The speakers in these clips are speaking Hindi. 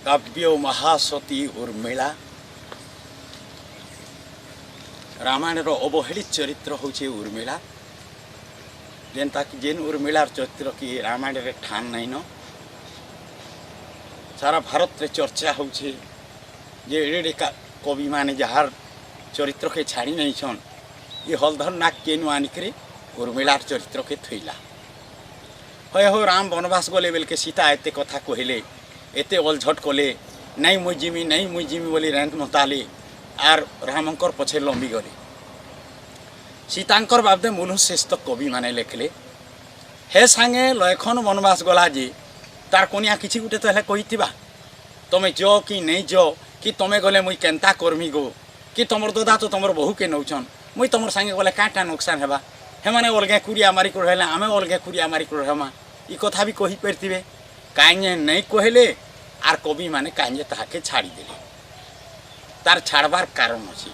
काव्य महासती उर्मिला रामायण अवहेलित चरित्र हूँ उर्मिला जेनता कि जेन उर्मिलार चरित्र कि रामायण रे ठान नहीं न सारा भारत रे चर्चा हो एडे कवि माने जार चरित्र के छाड़ी नहीं छन ये हलधर नाक केनु आनिक उर्मिलार चरित्र के थैला हय हो राम वनवास गले बेल के सीता एते कथा कहले एते अलझट कले नहीं मुई जिमी बोली रेंट मताले आर रामंकर पछे लंबी गले सीतांकर बाबदे मूल श्रेष्ठ कवि माने लिखले हे सांगे लखन वनवास गला जे तार कोनिया किछि गुटे तो कहीथिबा तमे जो कि नहीं जो कि तमे गले मुई केंता करमी गो कि तमर दादा तो तमर बहु के नौछन मुई तमर सांगे गले काटा नुकसान हेबा हे माने अलगे कुरिया मारी कर रहले आमे अलगे कुरिया मारी कर रहमा ई कथा भी कहि परतिबे काइने नहीं कहले आर कवि माने काइने ताके छाड़ी देले तार छाड़बार कारण अछि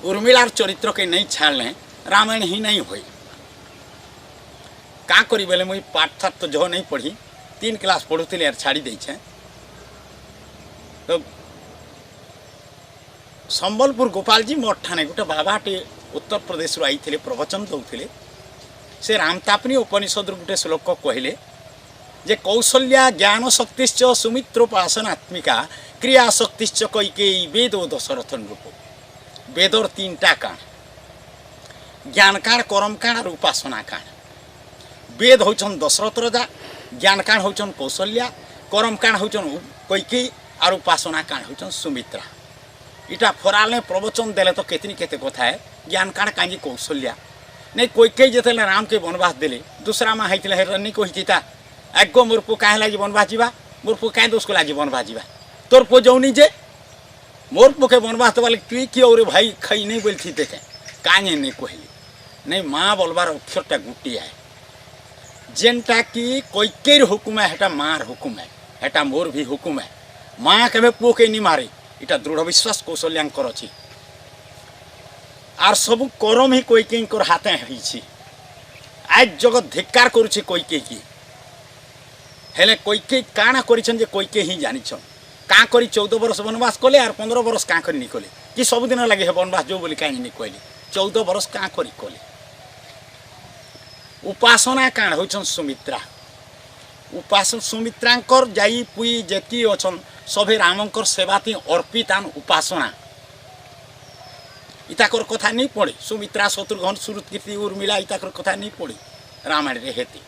उर्मिलार चरित्र के नहीं छाड़ले रामायण ही नहीं होई का करी बेले मुई पाठ था तो जो नहीं पढ़ी 3 क्लास पढ़ुतिले यार छाड़ी दै छे तो संबलपुर गोपाल जी मठ ठाने गोटे बाबाटे उत्तर प्रदेश आई थे प्रवचन दौले से रामतापनी उपनिषद गोटे श्लोक कहले जे कौशल्या ज्ञान शक्तिश्च सुमित्रोपासनात्मिका क्रिया शक्तिश्च कैकेयी वेदो दशरथ रूप वेदर 3टा काण ज्ञान काण कर्म काण और उपासना काण वेद होचन दशरथ राजा ज्ञान काण होचन कौशल्या कर्म काण होचन कैकेयी और उपासना काण होचन सुमित्रा इटा फराले प्रवचन देले तो केतनी केते कथा है ज्ञान काण कांजी कौशल्या नहीं कैकेयी जेतेले राम के वनवास देले दूसरा माँ होइतिले हेरनी कहिता आगो मोर पु काहे लागी वनवास जीवा मोर पु काहे दोष को लागी वनवास जीवा तोर पु जौनी जे मोर पु के वनवास तो वाले कि और भाई खई नहीं बोलती देखे काहे नहीं कहली नहीं माँ बोलबार अक्षरटा गुटी है जेनटा कि कैकेयीर हुकुम है हेटा मार हुकुम है हेटा मोर भी हुकुम है माँ केबे पु के नहीं मारे इटा दृढ़ विश्वास कौशल्यांकर अछि आर सब करम ही कैकेयीर हाथे होइछि आज जगत धिक्कार करुछि कैकेयी की हेले कैकेयी काना करिछन जे कैकेयी ही जानिछन का करी 14 वर्ष वनवास कले आर 15 वर्ष का करी निकले कि सब दिन लगे हे वनवास जो बोली काहे नहीं कहले 14 वर्ष का करी कले उपासना काण होछन सुमित्रा उपासन सुमित्रांकर जाई पुई जेती अछन सभे रामंकर सेवाती अर्पितान उपासना इताकर कथा नहीं पड़े सुमित्रा शत्रुघ्न सुरतकीर्ति उर्मिला इताकर कथा नहीं पड़े रामायण रे हेती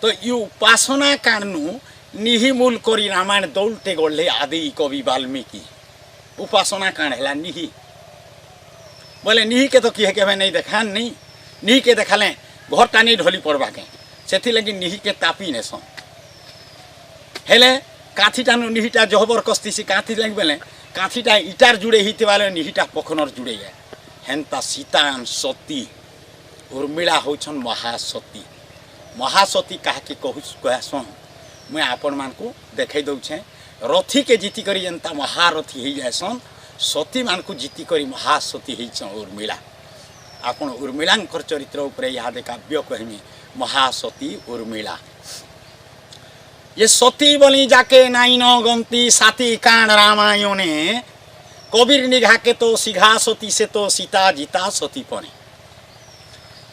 तो ये उपासना काणनु निहिमूल करी रामायण दौलते गढ़ले आदि कवि वाल्मीकि उपासना काण है निहि बोले निहि के तो किए के नहीं देखा नहीं निहि के देखाले घरटा नहीं ढली पड़वा के से लगी निहि के तापी नेसन हेले काठीटा निहिटा जहबर कस्ती से काठी लगे बेले काठीटा इटार जुड़े ही वाले निहिटा पखनर जुड़े है हेन्ता सीतान सती उर्मिला होछन महासती महासती कहा कि कहसन मुझे आपण मान को देखई दौछे रथी के जीति करी जनता महारथी हो जाएसन सती मान को जीति करी महासती हो उर्मिला आपण उर्मिलांकर चरित्र उपरे याद काव्य कहमी महासती उर्मिला ये सती बोली जाके नाइन गंती साती कांड रामायणे कबीर निघा के तो सिघा सती से तो सीता जीता सती पणे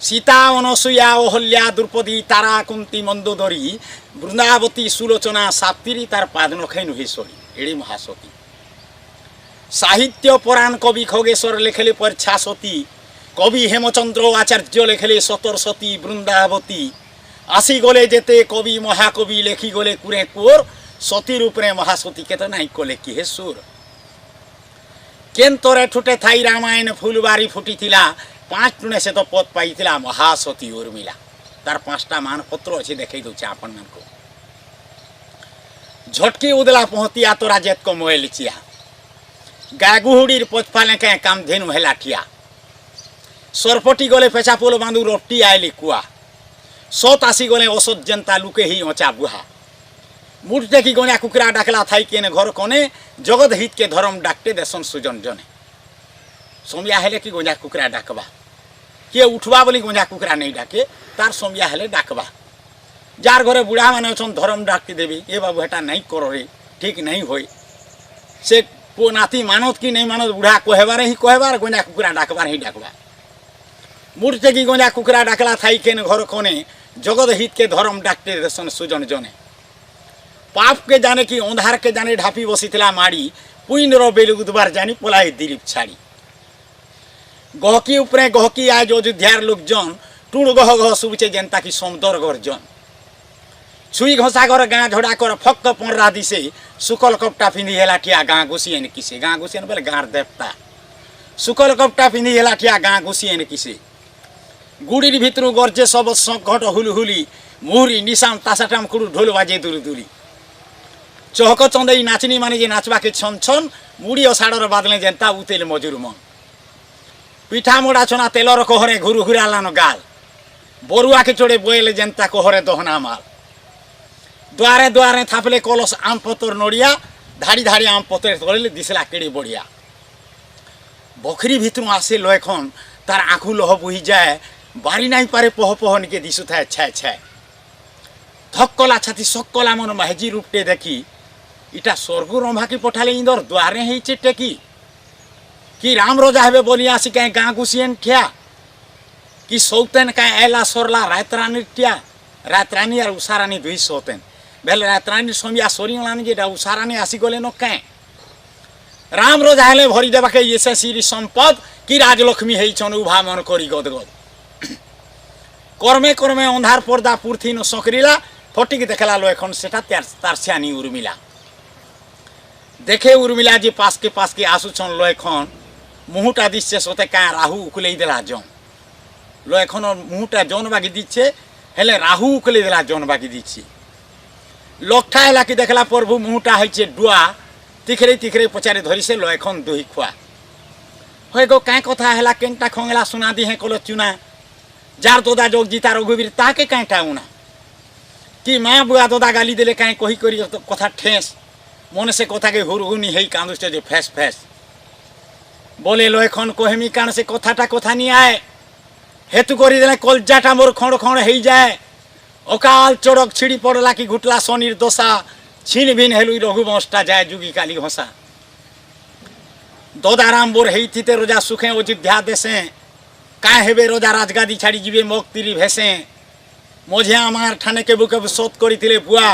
सीता अनसुया अहल्या द्रौपदी तारा कुंती मंदोदरी वृंदावती सुलोचना साप्तिरी तार पाद नखै नुहेश्वरी एड़ी महासती साहित्य पुराण कवि खगेश्वर लेखले परीक्षा सती कवि हेमचंद्र आचार्य लेखले सतर सती वृंदावती आसी गले जेते कवि महाकवि लेखि गले कुरे कोर सती रूप रे महासती के तो नहीं कले कि हे सुर केन्तरे ठुटे थाई रामायण फुलबारी फुटी थिला 5 टुणे से तो पद पाई महासती उर्मिला तार 5टा मानपत्र अच्छे देखई दौचे आपण मान को झटकी उदला पहुँतिया तोरा जेत को मोबाइल चिया गायगुहुड़ी पचपाले के काम धेनु है लाठिया सरपटी गले पेचा पोल बांधु रोटी आयली कुआ सत आसी गले औसत जनता लुके ही ओचा बुहा मुठ देखी गणिया कुकरा डाकला थाई के घर कने जगत हित के धर्म डाकते देसन सुजन जने सोमिया हेले कि गंजा कुकरा डाकबा किए उठवा बोली गंजा कुकरा नहीं डाके तार सोमिया हेले डाकबा जार घरे बुढ़ा मैंने अच्छा धर्म डाकी देवी ये बाबू हेटा नहीं करो रे ठीक नहीं होई से पो नाती मानत कि नहीं मानत बुढ़ा कहबार ही कहबार गंजा कुकुरा डाकबार ही डाकबा मूर्ते की गंजा कुकुरा डाकला थाई के घर कोने जगत हित के धर्म डाकते देशन सुजन जने पाप के जाने की अंधार के जाने ढापी बसीला माड़ी पुइन रो बेलु उदबार जानी पलाई दिलीप छाड़ी गहकी उपरे गहकी आज अयोध्यार लोक जन टुण गह गह सुबचे जनता की सौंदर गर्जन छुई घोषा कर गाँ झोड़ा कर फक्क पंडरा दिसे सुकल कपटा पिंधि हेलाठिया गाँ घुसिएन किसे गाँ घुसिएन बोले गाँर देवता सुकल कपटा पिंधि हेलाठिया गाँ घुसिएन किसे गुड़ीर भितर गर्जे सब संकट हुलहुली मुहुरी निशाम तासाटाम कुड़ू ढोल बाजे दुलदुली चहक चंदई नाचनी माने जे नाचवा के छन छन मुड़ी अषाढ़र बादले जनता उतेल मजूर मन पिठा मोड़ा चना तेलर कोहरे घुरु घुरालान गाल बरुआ के चोड़े बोएले जनता कोहरे दहना माल द्वारे द्वारे थापले कलस आम पतर नड़िया धाड़ी धाड़ी आम पतर तोड़े दिसला केड़ी बढ़िया बखरी भितर आसे लयखन तार आँखु लह बुही जाए बारी नहीं पारे पह पह निके दिशु थाए छाए छाए थक्कला छाती सक्कला मन महजी रूपटे देखी इटा स्वर्ग रंभा की पठाले इंदर द्वारे ही टेकी कि राम रोजा हेबे बोली आसी कहीं गाँ घुसिएन ठिया कि सौतेन कहीं एला सोरला रातरानी टिया रातरानी और उषारानी दुई सौतेन बेले रातरानी सोमिया सोरिंगलानी जेटा उषारानी आसी गले न कहीं राम रोजा हेले भरी देवा के ये श्री संपद कि राजलक्ष्मी है छन उभा मन करी गदगद कर्मे कर्मे अंधार पर्दा पूर्थी न सकरिला फटिक देखला लो एखन सेटा तार सियानी उर्मिला देखे उर्मिला जी पास के आसु छन लो एखन मुहुटा दिसे सोते का राहु उकले देला जन लो एखन मुहुटा जन बागी दिछे हेले राहु उकले देला जन बागी दिछे लखा हेला कि देखला प्रभु मुहुटा है डुआ तिखरे तिखरे पचारे धरी से लो एखन दुही खुआ हो गो क्या कथा है केंटा खंगला सुना दी है कल चुना जार दोदा जोग जीता रघुवीर ताके कैंटा उना कि माँ बुआ दोदा गाली देले कहीं कही करी तो कथा ठेस मन से कथा के हुरहुनी है कांदुष्ट जो फैस फैस बोले लो एखन कोहेमी कान से कथाटा कथा नहीं आए हेतु करी देले कलजाटा मोर खंड खंड हो जाए अकाल चढ़क छिड़ी पड़ला कि घुटला शनिर दशा छिन भिन हेलु रघुवंशटा जाए जुगी काली घोषा ददाराम बोर हेते रोजा सुखे अयोध्या देशे का हेबे रोजा राजगादी छाड़ी जीवे मक्तिरी भेसे मझे आमार ठाने के बुके शोध करी बुआ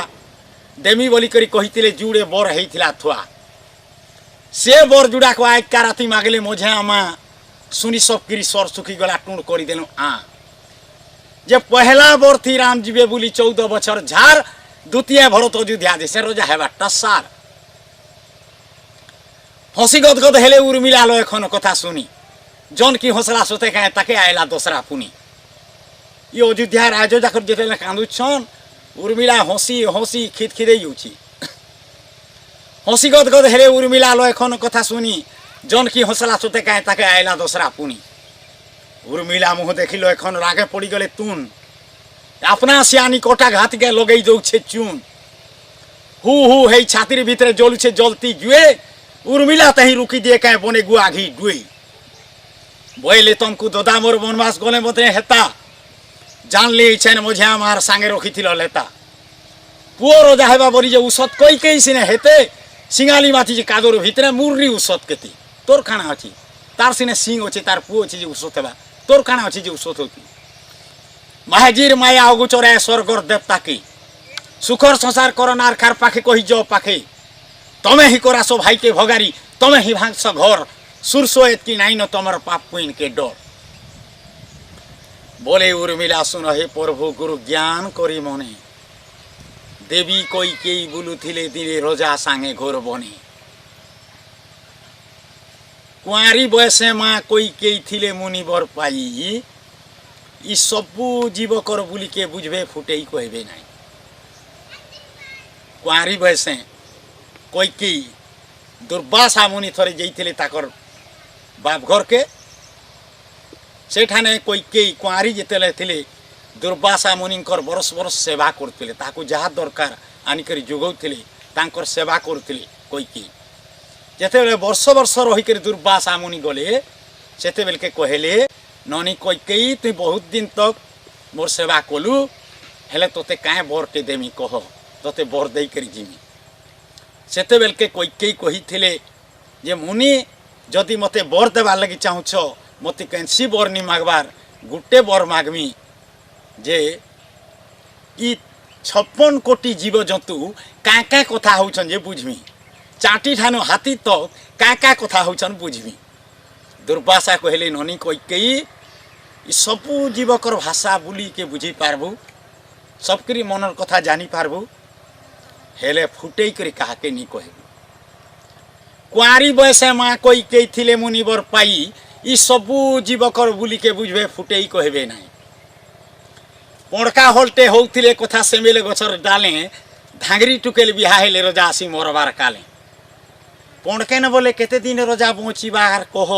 देमी बोली करी कही जुड़े बर हेइथिला थुआ से बर जुड़ा को एक राति मागले मझे आमा सुनी सबकिरी सर सुखी गला टूण कर देलु आ जे पहला बर थी राम जीवे बोली 14 बछर झार द्वितीय भरत अयोध्या देशे रोजा हेबा टसार हसी गदगद हेले उर्मिला लो एखन कथा सुनी जन की हौसला सोते कहे ताके आयला दोसरा पुनी ये अयोध्या राजो जाकर जेते कांदु छन उर्मिला हसी हसी खिदखिदे युची हसी गदगद हेले उर्मिला लो एखन कथा सुनी जन की हौसला सोते कहे ताके आयला दोसरा पुनी उर्मिला मुह देखिलो एखन रागे पड़ी गले तुन अपना सियानी कोटा घात के लगई दउछे चून हु हे छातिर भीतर जलुछे जलती जुए उर्मिला तही रुकी दिए कहे बने गुआ घी डुई बोले तुमको ददा मोर बनवास गले बतरे हेता जान ले छेन मझे आमार सांगे रखी थिल लेता पुओ रोजा हेबा बोली जे उषत कई कई सिने हेते सिंगाली माथी जे कादर भितरे मुरली उषत केती तोर खाना अछि तार सिने सिंग अछि तार पुओ अछि जे उषत हेबा तोर खाना अछि जे उषत होती महाजीर माया अगुचरे स्वर्गर देवता की सुखर संसार करनार खार पाखे कही जो पाखे तमे ही करासो भाई के भगारी तमे ही भांगस घर सुरसो एतकी नाई न तमर पाप पुइन के डर बोले उर्मिला सुन हे प्रभु गुरु ज्ञान करी मने देवी कोई केई बुलु थिले दिले रोजा सांगे घोर बने कुआरी बयसे माँ कोई केई थिले मुनिवर पाई इ सबू जीवकर बुली के बुझबे फुटेई कहबे नाई कुआरी बयसे कोई केई दुर्वासा मुनि थरे जाइथिले ताकर बाप घर के सेठाने कोई केई कुआरी जेतेले थिले दुर्वासा मुनिंकर बरस बरस सेवा करथिले ताकू जहा दरकार आनिकरी जोगौथिले तांकर सेवा करथिले कोई केई जेतेबेले वर्ष वर्ष रहिकरी दुर्वासा मुनि गले सेतेबेले के कहले ननी कोई केई तु बहुत दिन तक मोर सेवा कलु हेले तोते काए बरटे देमी कह तोते बर दे कर जिमी सेते बेल के कैकेयी कही थिले जे मुनि जदि मते बर देवार लगी चाहूछ मते कैंसी बर नहीं मागबार गुटे बर मागमी जे ई 56 कोटी जीव जंतु क्या क्या कथा होउछन जे बुझमी चाटी ठानु हाथी तो क्या क्या कथा होउछन बुझमी दुर्वासा कहले ननी कैकेयी ई सबु जीवकर भाषा बुली के बुझी पारबू सबकरी मनर कथा जानी पारबू हेले फुटेई करी काके नी कहबू कुआरी बयस माँ कैकेयी थिले मुनिवर पाई ई सबु जीवकर बुली के बुझबे फुटेई कहबे नहीं पड़का हल्टे होउथिले कथा सेमेले गछर डाले धांगरी टुकेल बिहा हेले रजा आसी मरबार काले पड़के न बोले केते दिन रजा बचिबार कह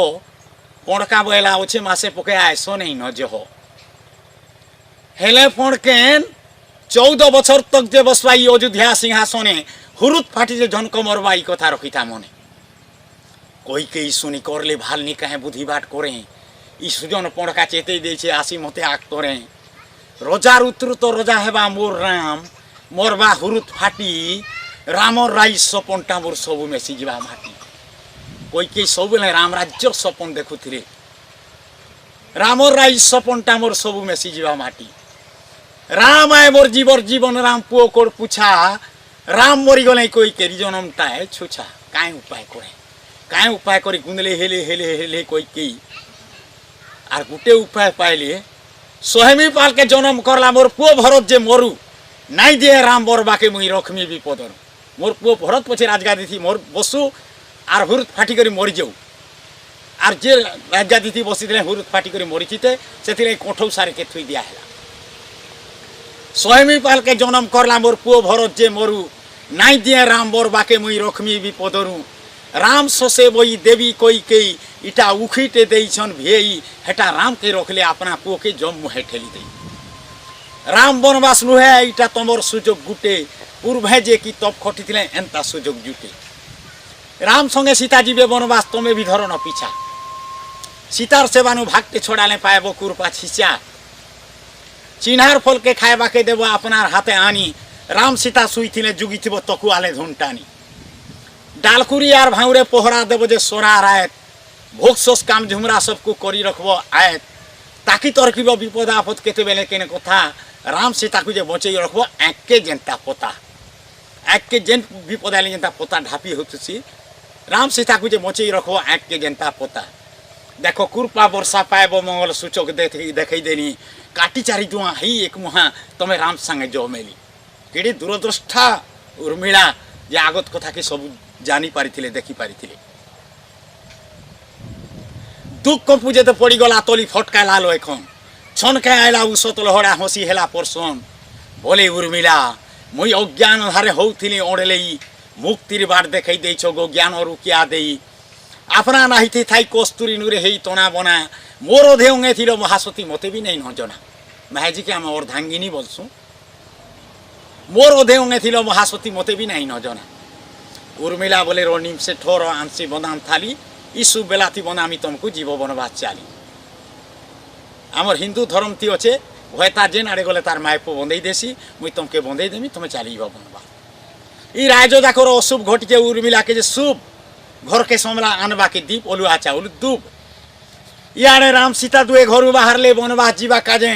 पड़का बोला अच्छे मासे पके आयसो नहीं न जह हेले पड़केन 14 बछर तक जे बसवाई अयोध्या सिंहासने हुरुत फाटी जे झनक मरबाई कथा रखी था मने कैकेयी शुनी करले भालनी कहे बुद्धि बाट करे ई सुजन पड़का चेते देछे आसी मते आक करे रजार उतरु तो रजा हेबा मोर राम मोरबा हुरुत फाटी रामर राई सपनटा मोर सबु मेसी जीवा माटी कैकेयी सबुले राम राज्य सपन देखुथिले रामर राई सपनटा मोर सबु मेसी जीवा माटी राम आए मोर जीवर जीवन राम पुओ कोड़ पूछा राम मरी गले कैकेयी जनमटाए छुछा काए उपाय करी गुंदले हेले हेले हेले कैकेयी आर गुटे उपाय पाइले सोहेमी पाल के जन्म करला मोर पुओ भरत जे मरु नाई दिए राम बरबा के मुई रखमी विपदर मोर पुओ भरत पछे राजगादी थी मोर बसु आर हुरुत फाटी करी मरी जाऊ आर जे राजगादी थी बसी दिले हुरुत फाटी करी मरी थीते सेथिले कोठौ सारे के थुई दिया हैला सोहेमी पाल के जन्म करला मोर पुओ भरत जे मरु नाई दिए राम बरबा के मुई रखमी विपदरु राम ससे बई देवी कैकेयी इटा उखीटे देइछन भेई हेटा राम के रखले अपना पुओ के जम मुहे ठेली दे राम बनवास नुहे इटा तमर सुजोग गुटे पूर्वे जे की तप खटी थिले एंता सुजोग जुटे राम संगे सीता जीवे बनवास तमे भी धरन पीछा सीतार सेवानु भागते छोड़ाले पाएबो कुरपा छिचा चिन्हार फल के खाएबा के देबो अपनार हाथे आनी राम सीता सुई थिले जुगी थिबो तकुआले झुंटानी डालकुरी यार भाउरे पोहरा देव जे सोरा रायत भोग सोस काम झुमरा सबको करी रखबो आयत ताकि तरकीब विपद आफत केते बेले केने कथा राम सीता को जे बचई रखबो आँख के जेनता पोता आँख के जेन विपद आले जेनता पोता ढापी होतसी राम सीता को जे बचई रखबो आँख के जेनता पोता देखो कृपा वर्षा पाएबो मंगल सूचक देखई देनी काटी चारी दुआ हई एक मुहा तमे राम संगे जो मेली केडी दूरदृष्टा उर्मिला जे आगत कथा के सब जानी पारिथिले देखि पारिथिले दुख पूजे तो पड़ी गला तली फटका लालो एखन छनका आइला उसत लहड़ा हसी हेला परसन बोले उर्मिला मुई अज्ञान धारे होउथिली ओडलेई मुक्तिर बाट देखै दैछो गो ज्ञान अरु किया देई अपना नाही थी थाई कस्तूरी नुरे हेई तना बना मोर देउंगे थिलो महासती मते भी नहीं न जना महाजी के हम अर्धांगिनी बोलसु मोर देउंगे थिलो महासती मते भी नहीं न जना उर्मिला बोले रोनिम से ठोर आंसी बदाम थाली ईसु बेलाती बनामी तुमको जीव बनवास चाली आमर हिंदू धर्म थी अच्छे भयता जेन आड़े गले तार मायपो बंदई देसी मुई तुमके बंदई देमी तुम चली बनवा ई राजोदा करो अशुभ घटिके उर्मिला के जे शुभ घर के समला आनबा के दीप ओलुआ चाउल दूब इे राम सीता दुए घर बाहर ले बनवास जीवा काजे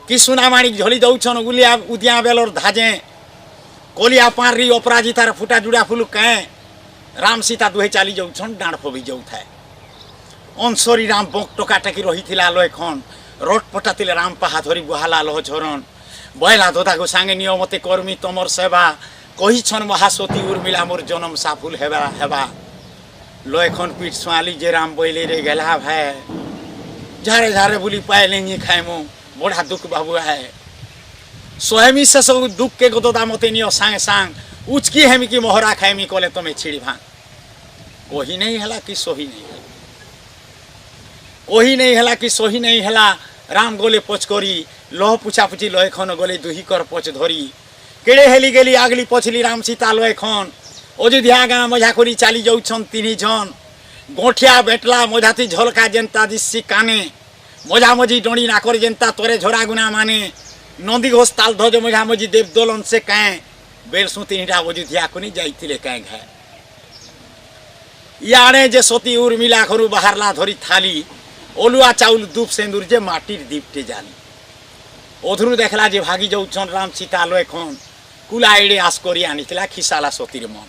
कि सुनामाणी झोली दौछन उलिया उदिया बेलर धाजे कोलिया पारी अपराजितार फुटा जुड़ा फुल कहे राम सीता दुहे चाली जाऊन डाँड़ फबी जाऊ थाए अंशरी राम बक टका टाकी रही लखन रोट पटातिले राम पाहा धरी बुहाला लह झरन बहला धोधा को सांगे नियो मते कर्मी तमर सेवा कही छन महासती उर्मिला मोर जन्म साफुल हेबा हेबा लखन पीठ सुआली जे राम बैले रे गेला भाई झारे झारे बुली पाए लेंगे खाएमो बड़ा दुख बाबू है सोहेमी से सब दुख के गोदा मते नियो सांग सांग उचकी हेमी की मोहरा खाएमी कोले तुम्हें छिड़ी भांग कोही नहीं हला कि सोही नहीं हला कोही नहीं हला कि सोही नहीं हला राम गोले पोच करी लह पुछा पुछी लय खन गोले दुही कर पोच धरी केड़े हेली गेली आगली पछली राम सीता लय खन अयोध्या गाँ मजा करी चाली जाऊन तीन जन गोठिया बेटला मजाती झलका जेनता दिशी काने मजा मजी डोड़ी ना कर जेनता तोरे झोरा गुना माने नंदी घोष ताल ध्वज मझामझी देव दोलन से कहें बेल सुतीटा अयोध्या को नहीं जाइए कहें घाए इे जे सती उर्मिला घर बाहरला धरी थाली ओलुआ चाउल दूप सेंदूर जे माटिर दीपटे जाली अधुरु देखला जे भागी जाऊन राम सीता लय खन कुला एड़े आस करी आनीला खिसाला सतीर मन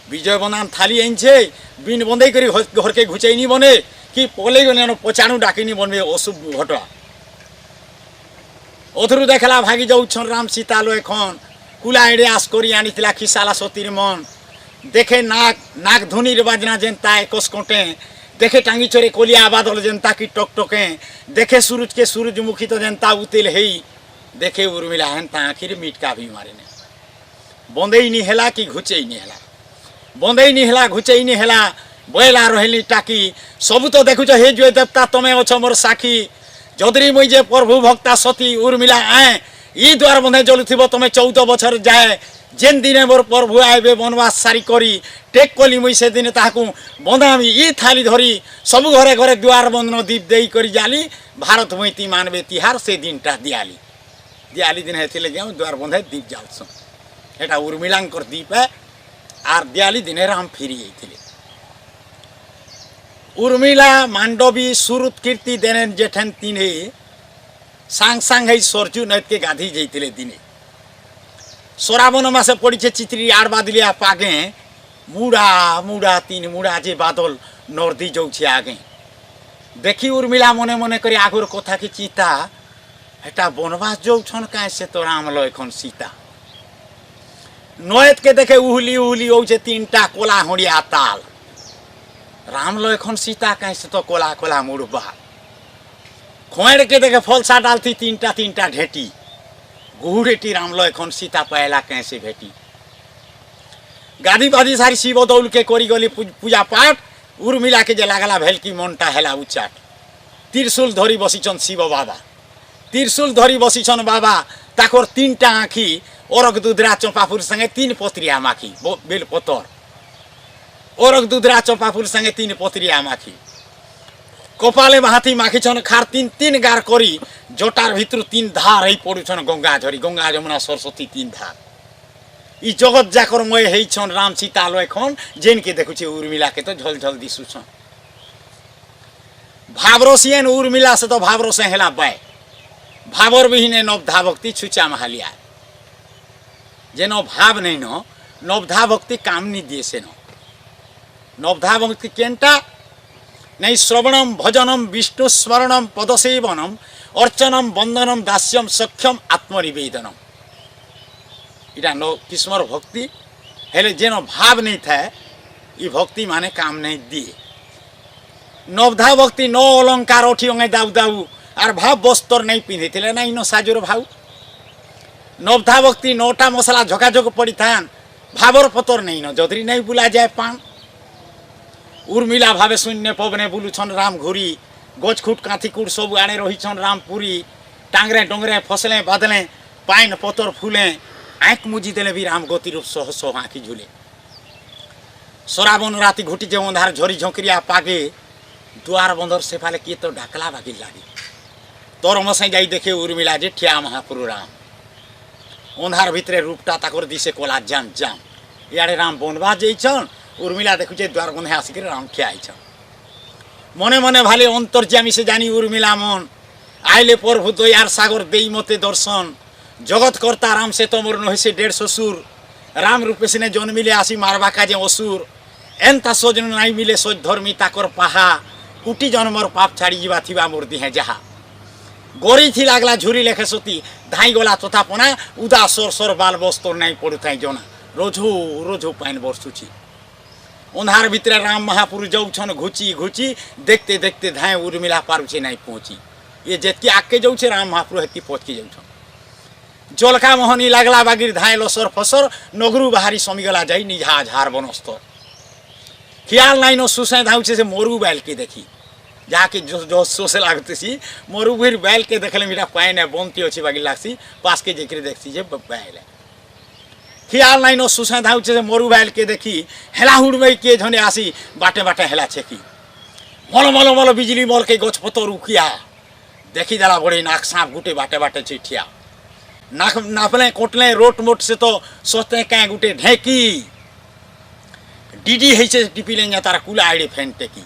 विजय बनान थाली आनछे बिन बंदे करी घर के घुचैनी बने कि पले गले पचाणु डाकिनी बनबे अशुभ घटना अधुरु देखला भागी जाऊन राम सीता लय खन कुला एड़े आस करी आनीला खिसाला सतीर मन देखे नाक नाक धुनीर बाजना जेनता एकस कोटे देखे टांगी चोरे कोलिया बादल जनता की टकटके देखे सूरज के सूरजमुखी तो जनता उतेल है देखे उर्मिला हेनता आखिर मीटका भी मारे ने बंदे नहीं हेला कि घुचे नहीं हेला बंदे नहीं हेला घुचे नहीं हेला बैला रहली टाकी सब तो देखुच हे जो देवता तमें अछ मोर साखी जदरी मुई जे प्रभु भक्ता सती उर्मिला आए ई द्वार बंधे जलुथिबो तमें 14 बछर जाए जेन दिने मोर प्रभु आए बनवास सारी करी टेक कली मुई से दिन ताकू बंधामी ई थाली धरी सब घरे घरे द्वार बंधन दीप दे करी जाली भारत मुईती मानवे तिहार से दिनटा दियाली दियाली दिन हेथिले गए द्वार बंधे दीप जाउछन एटा उर्मिलांकर दीप है आर दियाली दिने राम फिरी जाइथिले उर्मिला मांडवी सुरुत कीर्ति देने जेठन तिने सांग सांग है सरजू नद के गाधी जाइथिले दिने सोराबन मासे पड़ी चित्री आड़ बादलिया पागे मुड़ा मुड़ा तीन मुड़ा जे बादल नर्दी जाऊे आगे देखी उर्मिला मने मने करी आगुर कथा कि चीता हेटा बनवास जाऊन कहीं से तो राम लो एखन सीता नयत के देखे उहली उहली होचे 3टा कोला हड़िया ताल राम लो एखन सीता कहीं से तो कोला कोला मुड़बा खोड़ के देखे फलसा डालती 3टा ढेटी गुहुरेटी रामलो एखन सीता पहला कैसे भेटी गादी बादी सारी शिव दौल के करी गली पूजा पाठ उर्मिला के जे लागला भेल की मनटा हेला उच्चाट त्रिशूल धरी बसीचन शिव बाबा त्रिशूल धरी बसीचन बाबा ताकर 3टा आँखी ओरक दुधरा चंपापुर संगे 3 पत्रिया माखी बेल पतर ओरक दुधरा चंपापुर संगे 3 पत्रिया माखी कपाले हाथी माखीछन खार 3 गार करी जोटार भितर 3 धार ही पड़ुछन गंगा झरी गंगा जमुना सरस्वती 3 धार ई जगत जाकर मय हेछन राम सीता लय खन जेन के देखुछे उर्मिला के तो झल झल दिसुछन भावरसियन उर्मिला से तो भावरसे हेला बाय भावर बिहीने नवधा भक्ति छुचा महालिया जेनो भाव नहीं न नवधा भक्ति काम नहीं दिए से नवधा भक्ति केनटा नहीं श्रवणम भजनम विष्णु स्मरणम पदसेवनम अर्चनम बंदनम दास्यम सख्यम आत्मनिवेदनम इटा नो किस्मर भक्ति हेले जेनो भाव नहीं था ये भक्ति माने काम नहीं दिए नवधा भक्ति नो अलंकार उठी होंगे दाऊ दाऊ और भाव बस्तर नहीं पिंधे थे ना इन साजुर भाव नवधा भक्ति 9टा मसला झकाझक पड़ी था भावर पतर नहीं न जदरी नहीं बुला जाए पान उर्मिला भावे शून्य पवने बुलुछन राम घुरी गछखुट कांथीकुट सब आने रहीछन राम पुरी टांगरे डोंगरे फसले बादले पाइन पतर फूले आँख मुजी देले भी राम गति रूप सह सह आँखी झूले सराबन राति घुटी जे अंधार झरी झोंकरिया पागे द्वार बंदर से फाले किए तो ढाकला भागी लागे तोर मसे जाई देखे उर्मिला जे ठिया महापुरु राम अंधार भितरे रूपटा ताकर दिसे कोला जाम जाम इे राम बनवास जाइछन उर्मिला देखुचे द्वार बंधे आसिक राम ठिया आइछन मने मने भाले अंतर्यामी से जानी उर्मिला मन आइले प्रभु दयार सागर देई मते दर्शन जगत कर्ता राम से तो मोर नहिसे 150 सुर राम रूपे सिने जन्मिले आसी मारबा काजे असुर एंता सजन नाई मिले सज धर्मी ताकर पाहा कुटी जन्मर पाप छाड़ी जीवा थिबा मोर दिहे जहा गरी थी लागला झुरी लेखे सती धाई गला तथापना उदा सर सर बाल बस्तर नाई पड़ुथाई जना रोजो रोजो पाइन बरसुची अंधार भितर राम महापुरु जाऊन घुची घुची देखते देखते धाए उर्मिला पारुचे नहीं पहुँची ये जेतकी आके जाऊे राम महापुरु हेतकी पचकी जाऊन जलका मोहनी लागला बागिर धाए लसर फसर नगरू बाहरी समीगला जाई निझा झार बनस्तर ख्याल नाई न सुसे धाउचे से मरु बैल के देखी जाके जो जो सोसे लागते सी मरु भीर बैल के देखले मीठा पाइन है बनती अच्छी बागी लागसी पास के जेकरे देखती जे बैल है ख्याल नाई न सुसे धाउचे से मरु बैल के देखी हेला हुड़बई के झने आसी बाटे बाटे हेला छेकी मल मल मल बिजली मल के गछ पतर उखिया देखीदेला बड़े नाक सांप गुटे बाटे बाटे चिठिया नाक नापले कोटले रोट मोट से तो सोचते क्या गुटे ढेकी डीडी है टिपिले तार कुला आईडे फैन टेकी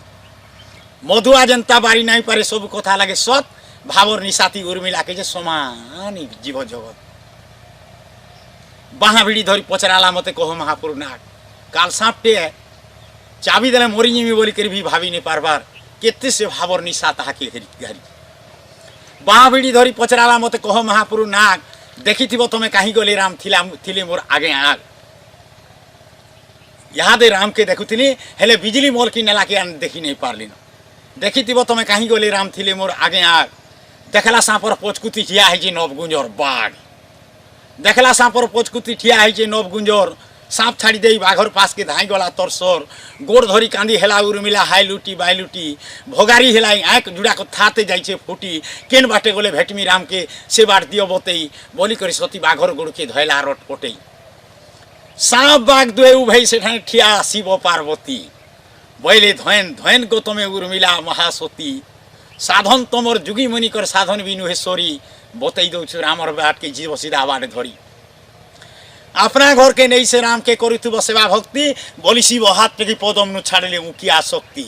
मधुआ जनता बारी नहीं पारे सब कथा लगे सत भावर निशाती उर्मिला के समान जीव जगत बाहा भिड़ी धरी पचराला मते कह महापुर नाक काल सांपटे चाबी देले मरी जिमी बोली कर भी भावी नहीं पारबार केते से भावर निशा ताहाके घरी बाहा भिड़ी धरी पचराला मते कह महापुर नाक देखी तुम कहीं गले राम थिले मोर आगे आग यादे राम के देखुली हेले बिजली मोल की नेला के देखी नहीं पारली देखी तुम कहीं गले राम थिले मोर आगे आग देखला सांपर पोचकुती ठिया है नव गुंजर बाघ देखला सांपर पोचकुती ठिया है नव गुंजर सांप छाड़ी दे बाघर पास के धाई गला तरसर गोड़ धरी कांदी हेला उर्मिला हाई लुटी बाई लुटी भोगारी हेलाई आँख जुड़ा को थाते जाइए फुटी केन बाटे गले भेटमी राम के से बाट दियो बतई बोली करी सती बाघर गोड़ के धैला रट पटई सांप बाघ दुए उभई से ठिया शिव पार्वती बैले धयन धयन गौतमे उर्मिला महासती साधन तमर जुगी मुनि कर साधन बिनुहेश्वरी बतई दौ रामर बाट के जीव सीधा बाट धरी अपना घर के नहीं से राम के करुथुब सेवा भक्ति बोली शिव हाथ टेकी पदम नु छाड़ले उकिया शक्ति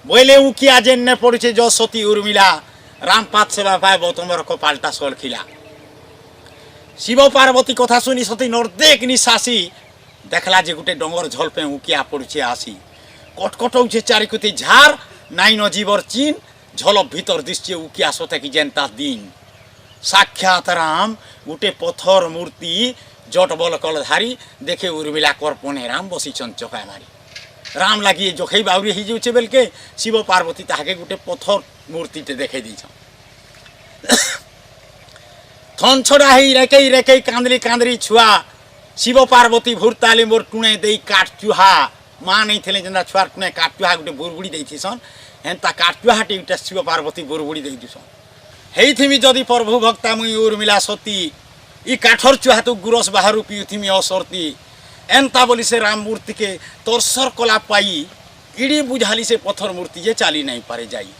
बोले उकिया जेन्ने पड़े जो सती उर्मिला राम पात सेवा पाए बौतमर कपालटा सोल खिला शिव पार्वती कथा सुनी सती नर्देक निशासी देखला जे गुटे डंगर झलपे उकिया पड़ुचे आसी कटकटौचे चारिकुती झार नाई न जीवर चीन झल भीतर दिशे उकिया सते की जेनता दिन साक्षात राम गुटे पत्थर मूर्ति जट बल कलधारी देखे उर्मिला कर्पणे राम बसी चंचका मारी राम लगी जोखई बाउरी ही जाऊे बेल के शिव पार्वती ताके गुटे पत्थर मूर्ति टे देखे दी थन छड़ा ही रेकई रेकई कांदरी कांदरी छुआ शिव पार्वती भूरताले मोर टुणे दे काट चुहा माँ नहीं थे जेना छुआर टुणे काट चुहा गुटे बुरबुड़ी देती सन हेन्ता काट चुहाटे गुटे शिव पार्वती बुरबुड़ी देती सन हेइथिमी जदि प्रभु भक्ता मुई उर्मिला सती ई काठर चुहा तो गुरस बाहर पियुथिमी असरती एंता बोली से राम मूर्ति के तोरसर कला पाई इड़ी बुझाली से पत्थर मूर्ति जे चाली नहीं पारे जाई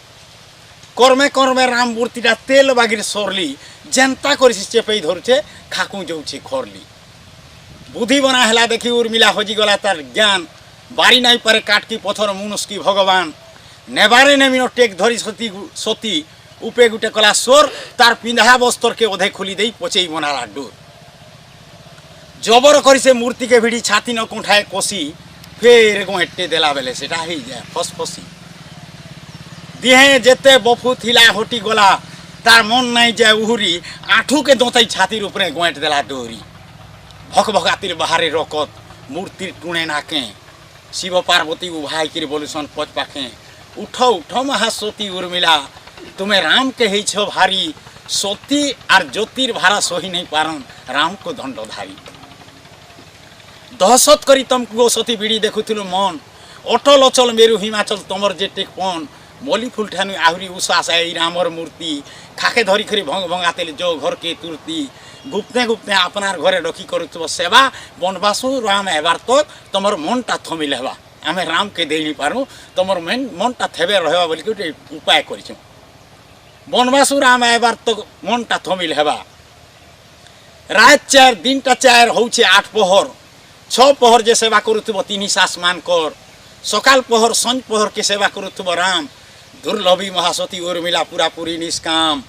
कर्मे कर्मे राम मूर्तिटा तेल बागिर सरली जेनता कर चेपई धरुचे खाकू जाऊे खरली बुद्धि बना हेला देखी उर्मिला हजी गला तार ज्ञान बारी नहीं पारे काट की पत्थर मुनुष्की भगवान नेबारे नेमिनो टेक धरी सती सती उपे गुटे कला सोर तार पिंधा बस्तर के ओधे खुली दे पचई बनाला डोर जबर करी से मूर्ति के भिड़ी छाती न कोठाए कोसी फेर गोटे देला बेले से ही जाए फसफसी दिहे जेते बफू थिला हटी गला तार मन नहीं जाए उहुरी आठू के दोतई छातीर उपरे गोट देला डोरी भक भकातिर बाहरे रकत मूर्ति टुणे नाके शिव पार्वती उभाई कर बोलुसन पच पाखे उठ उठ महासती उर्मिला तुम्हें राम के ही छो भारी सती आर ज्योतिर भारा सही नहीं पारन राम को दंडधारी दहशत करी तुमको सती बीड़ी देखुलु मन अटल अचल मेरु हिमाचल तमर जे टेकपन मली फुल ठानु आहुरी उसास आई रामर मूर्ति खाके धरी खरी भंग भंगाते जो घर के तुरती गुप्ते गुप्ते अपनार घरे रखी करुव सेवा बनवासु राम एबार तक तुमर मनटा थमिल हेबा आम राम के दे नहीं पारू तुमर मनटा थेबे रहबा बोली गोटे उपाय कर बनवासु राम एबार तक मनटा थमिल हेबा रात 4 दिनटा 4 होउछे 8 पहर 6 पहर जे सेवा करुव 3 सास मान कर सकाल पहर संज पहर के सेवा करुव राम दुर्लभी महासती उर्मिला पूरा पूरी निष्काम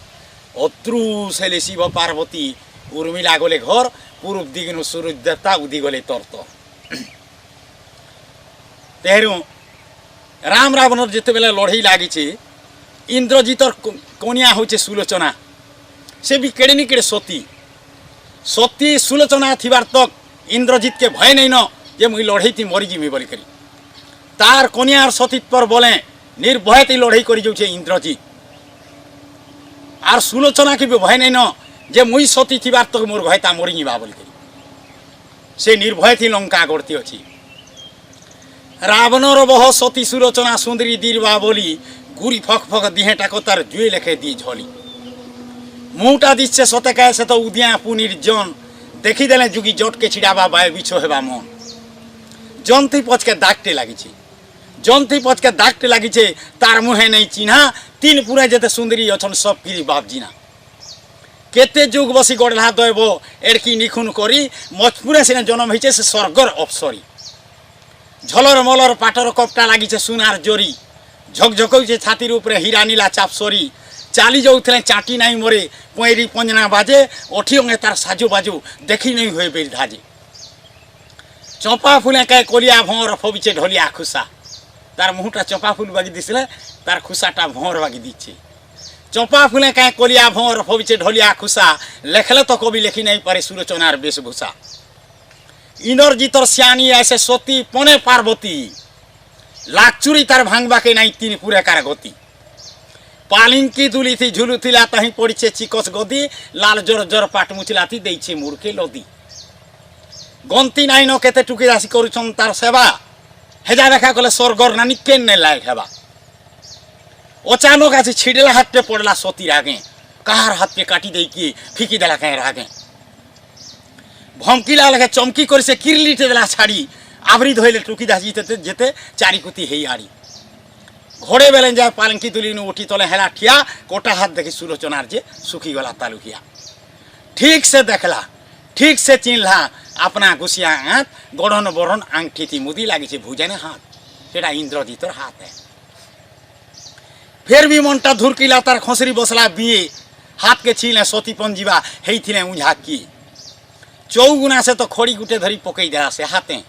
अत्रु से शिव पार्वती उर्मिला गले घर पूर्व दिगनु सूरज देवता उदी गले तर्त तेहरू राम रावणर जिते बेले लड़ई लगी इंद्रजीतर कनिया होचे सुलोचना से भी केड़े नि केड़े सती सती सुलोचना थिबार तक इंद्रजीत के भय नहीं न जे मुई लड़ई थी मरी जिमी बोली करी तार कनियार सतीत पर बोले निर्भय ती लड़ई करी जाऊे इंद्रजीत आर सुलोचना के भी भय नहीं न जे मुई सती थिबार तक मोर भयता मरी जिबा बोली करी से निर्भय थी लंका गढ़ती अच्छी रावणर बह सती सुलोचना सुंदरी दीर्बा बोली गुरी फक फक दिहेटा को तार जुए लेखे दी झली मुटा दिशे सते कहे से तो उदिया पुनिर जन देखी देले जुगी जट के छिड़ाबा बाय बिछो हेबा मन जंती पच के दागटे लगी जंती पच के दागटे लगी तार मुहे नहीं चिन्हा तीन पुरे जेते सुंदरी अछन सब किरी बापजीना केते जुग बसी गढ़ला दैब एड़की निखुन करी मजपुरे सिने जन्म होइछे से स्वर्गर अप्सरी झलर मलर पाटर कपटा लागिछे सुनार जोरी झकझकौछे छातिर उपरे हीरा नीला चापसरी चाली जाऊे चाटी नाई मोरे पैरी पंजना बाजे अठियोंगे तार साजो बाजू देखी नहीं हुए बेल धाजे चंपा फुले कहे कोलिया भौर फबिचे ढलिया खुसा तार मुहटा चंपा फुल बागी दिसले तार खुसाटा भौर बागी दीछे चंपा फुले कहे कोलिया भौर फबिचे ढलिया खुसा लेखले तो कवि लेखी नहीं पारे सुलोचनार वेशभूषा इंद्रजितर श्यानी ऐसे सती पने पार्वती लाचुरी तार भांगबा के नहीं तीन पूरे कार गति पालिंकी दुली थी झुलू थिला तही पड़ी चिकस गदी लाल जोर जोर पाट मुचलाती देइछे मुड़के लदी गंती नाई न केते टुकी राशि करुछन तार सेवा हेजा देखा कले स्वर्गर नानी केन्ने लायक हेबा अचानक आज छिड़ला हाथ पे पड़ला सती रागे कहार हाथ पे काटी दे कि फिकी देला कहे रागे भमकीला लगे चमकी कर से किरलीटे देला छाड़ी आवरी धोइले टुकी दास जीते जेते चारिकुती हेई आड़ी घोड़े बेले जाए पालंकी तुली उठी तले हेला ठिया कोटा हाथ देखी सुलोचनार जे सुखी गला तालुकिया ठीक से देखला ठीक से चिन्हला अपना गुसिया हाथ गढ़न बरन आंगठी थी मुदी लगी छे भुजने हाथ सेटा इंद्रजितर हाथ है फिर भी मनटा धुरकिला तार खसरी बसला बिए हाथ के छीले सती पंजीवा हेई थिले उझा की चौगुना से तो खोड़ी गुटे धरी पकई देला से हाथे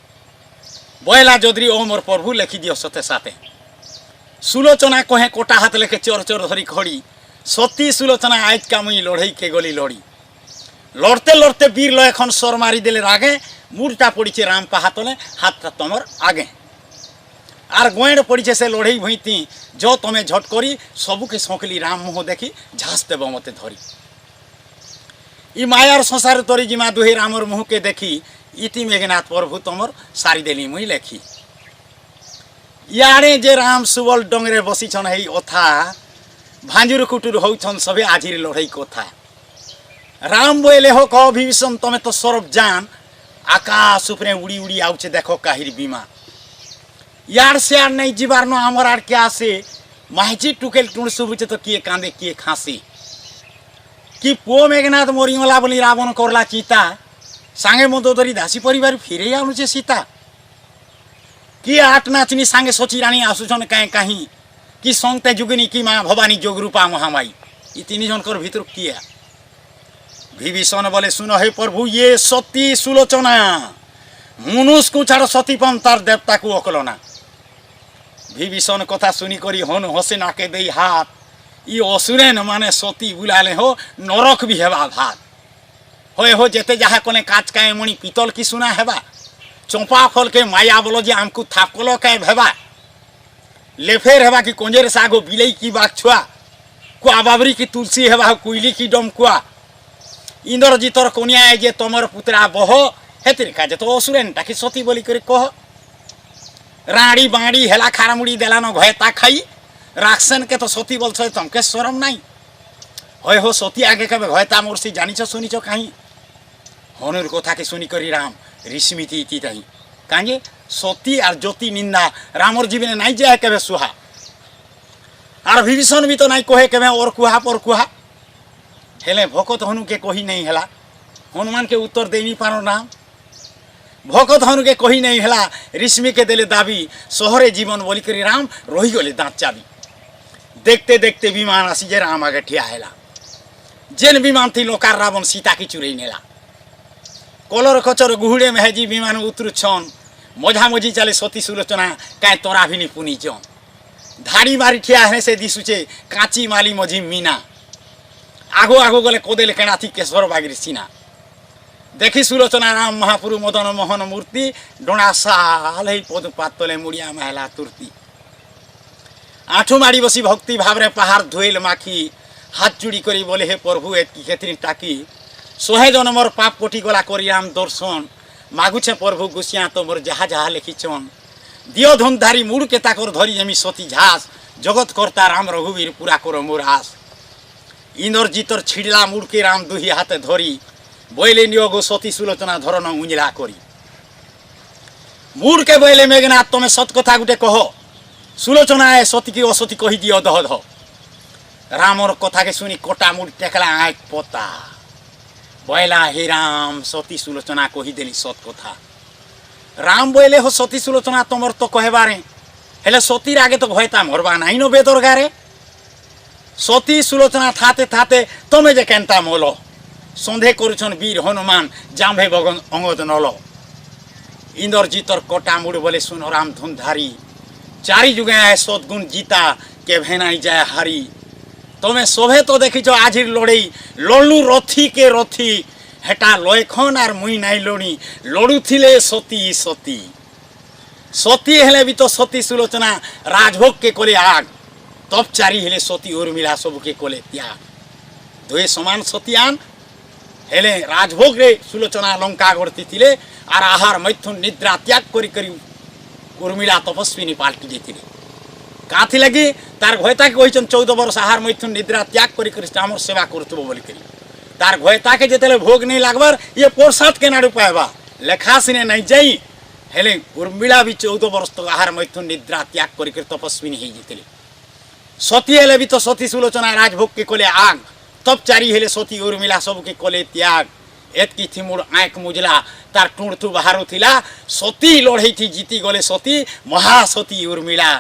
बयला जोदरी ओ मोर प्रभु लिखी दियो सते साथे सुलोचना कहे कोटा हाथ लेके चोर चोर धरी खड़ी सती सुलोचना आज का मुई लड़ई के गली लड़ी लड़ते लड़ते वीर लो एखन सर मारी देले रागे मुड़टा पड़ीचे राम पा हाथले हाथटा तमर आगे आर गोएड़ पड़ीचे से लड़ई भईती जो तमे झट करी सबुके सौकली राम मुह देखी झाँस देव मते धरी ई मायार संसार तरी जिमा दुहे रामर मुह के देखी इति मेघनाथ प्रभु तमर सारी देली मुई लेखी यारे जे राम सुबल डोंगरे बसी छन हेई ओथा भांजुर कुटुर होउछन सबे आजिर लड़ई कोथा राम बोले हो कह विभीषण तमे तो सरब जान आकाश उपरे उड़ी उड़ी आउछे देखो काहिर बीमा यार से यार नहीं जीवार नो आमर आर क्या से माहिची टुकेल टुण सुबुचे तो किए कांदे किए खांसी कि पो मेघनाथ मोरिंगला बोली रावण करला चीता सांगे मदोदरी दासी परिवार फिरे आउछे सीता कि आठ नाचनी सांगे सोची रानी आसुछन कहीं कहीं कि संगते जुगिनी कि माँ भवानी जोगरूपा महामाई ये तीन जनकर भीतर किया विभीषण बोले सुनो हे प्रभु ये सती सुलोचना मनुष्य को छाड़ सतीपन तार देवता को अकलना विभीषण कथा सुनी करी हन हसे नाके दे हाथ ये असुरे न माने सती बुलाले हो नरक भी हेबा भात होए हो जेते जहा कोने काच का मणि पितल की सुना हेबा चंपा फल के माया बोलो जे आमको थापकलो के भेबा लेफेर हेबा कि कंजेर सागो बिलई की बाग छुआ कुआ बाबरी की तुलसी हेबा कुइली की डम कुआ इंद्रजितर कनिया जे तमर पुत्रा बह हेतिर का जे तो असुरेन ताकि सती बोली करे कह राड़ी बाड़ी हेला खारामुड़ी देलानो घयता खाई राक्षसन के तो सती बोल छ तमके शरम नहीं होय हो सती आगे कबे घयता मोरसी जानिछ सुनिछ काई हनुर कथा के सुनी करी राम ऋषिमिति इति ताई कांगे सती और ज्योति निंदा रामर जीवने नहीं जाए केबे सुहा और विभीषण भी तो नहीं कहे केबे और कुहा पर कुहा हेले भकत हनु के कही नहीं हेला हनुमान के उत्तर दे नहीं पारो राम भकत हनु के कही नहीं हेला ऋषि के देले दाबी शहरे जीवन बोली करी राम रही गले दांत चाबी देखते देखते विमान आसी जे राम आगे ठिया हेला जेन विमान थी लोकार रावण सीता की चुरई नेला कलर खचर गुहुड़े में हेजी विमान उतरु छन मझा मझी चले सती सुलोचना कहीं तोरा भी नहीं पुनी चन धाड़ी मारी ठिया है से दिशुचे काची माली मझी मीना आगो आगो गले कोदेले केना थी केशवर बागिरी सीना देखी सुलोचना राम महापुरु मदन मोहन मूर्ति डोना साल ही पद पातले मुड़िया महला तुरती आठू माड़ी बसी भक्ति भावरे पहाड़ धोइल माखी हाथ जुड़ी करी बोले हे प्रभु एतकी केतरी टाकी सोहे जनमर पाप कोटी गला करी राम दर्शन मागुछे प्रभु गुसिया तो मोर जहा जहा लिखिछन दियो धनधारी मुड़ के ताकर धरी जमी सती झास जगत करता राम रघुवीर पूरा करो मोर आस इंद्रजितर छिड़ला मुड़ के राम दुही हाथे धरी बोले नियोगो सती सुलोचना धरन उंजला करी मुड़ के बोले मेघनाथ तुम्हें सत कथा गुटे कह सुलोचना ए सती की असती कही दियो दह दह रामर कथा के सुनी कोटा मुड़ टेकला आँख पोता बयला हे राम सती सुलोचना कही देली सत कथा राम बोले हो सती सुलोचना तुमर तो कहबारे हेले सतीर आगे तो भयता मरबा नहीं नो बेदरगारे सती सुलोचना थाते थाते तमे जे केनता मोलो सन्धे करुछन वीर हनुमान जाम्भे बगन अंगद नलो इंद्रजीतर कोटा मुड़ बोले सुनो राम धुनधारी चारि जुगे आए सदगुण जीता के भेनाई जाए हारी तमे शोभे तो देखिछ आजिर लड़ई लड़लू रथी के रथी हेटा लयखन आर मुई नाई लड़ी लड़ुथिले सती सती सती हेले भी तो सती सुलोचना राजभोग के कोले आग तब चारि हेले सती उर्मिला सब के कोले त्याग दुए समान सतीयान हेले राजभोग रे सुलोचना लंका गढ़ती थिले आर आहार मैथुन निद्रा त्याग करी करी उर्मिला तपस्विनी पाल्टी जाइथिले काथी लगी तार घयता के कहिछन 14 वर्ष आहार मैथुन निद्रा त्याग करी करी हमर सेवा करतबो बोली करी तार घयता के जेतेले भोग नहीं लागबार ये प्रसाद के नाडू पाएबा लेखा सिने नहीं जाई हेले उर्मिला भी 14 वर्ष तो आहार मैथुन निद्रा त्याग करी करी तपस्विनी हे जितले सती हेले भी तो सती सुलोचना राजभोग के कोले आग तब चारि हेले सती उर्मिला सब के कोले त्याग एतकी थी मुड़ आँख मुजला तार टुणथु बाहरु थिला सती लड़ई थी जीती गले सती महासती उर्मिला